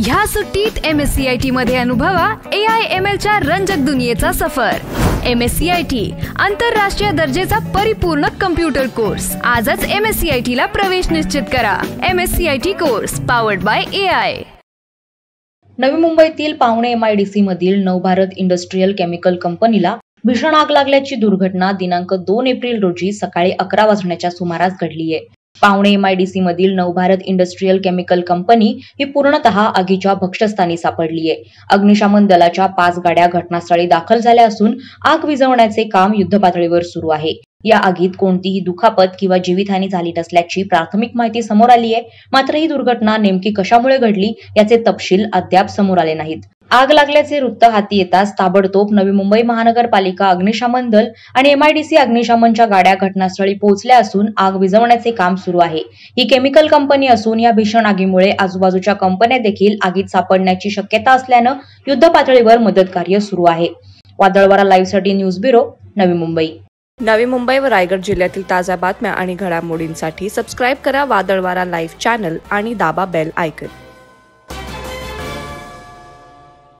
ह्या सुट्टीत MSCIT मध्ये अनुभवा AI/ML च्या रंजक दुनियेचा सफर। MSCIT आंतरराष्ट्रीय दर्जेचा परिपूर्ण कम्प्युटर कोर्स। आजच MSCIT ला प्रवेश निश्चित करा। MSCIT course powered by AI। नवी मुंबईतील पावणे MIDC मधील नवभारत इंडस्ट्रियल केमिकल कंपनीला भीषण आग लागल्याची दुर्घटना दिनांक 2 एप्रिल रोजी सकाळी 11 वाजण्याच्या सुमारास घडली आहे। पावणे MIDC मधील नवभारत इंडस्ट्रियल केमिकल कंपनी ही पूर्णतः आगीच्या भक्षस्थानी सापडली आहे। अग्निशमन दलाच्या 5 गाड्या घटनास्थळी दाखल झाल्या असून आग विझवण्याचे काम युद्धपातळीवर सुरू आहे। या आगीत कोणतीही दुखापत किंवा जीवितहानी झाली नसल्याची प्राथमिक माहिती समोर आली आहे। मात्र ही दुर्घटना नेमकी कशामुळे घडली याचे तपशील अद्याप समोर आले नाहीत। आग लागल्याचे वृत्त हाती येताच ताबडतोब नवी मुंबई महानगरपालिका अग्निशमन दल आणि MIDC अग्निशमनच्या गाड्या घटनास्थळी पोहोचल्या असून आग विझवण्याचे काम सुरू आहे। ही केमिकल कंपनी असून या भीषण आगीमुळे आजूबाजूच्या कंपन्या देखील आगीत सापडण्याची शक्यता असल्याने युद्ध पातळीवर मदत कार्य सुरू आहे। वादळवारा लाईव्हसाठी न्यूज ब्युरो, नवी मुंबई। नवी मुंबई व रायगड जिल्ह्यातील ताज्या बातम्या आणि घडामोडींसाठी सबस्क्राईब करा वादळवारा लाईव्ह चॅनल आणि दाबा बेल आयकॉन।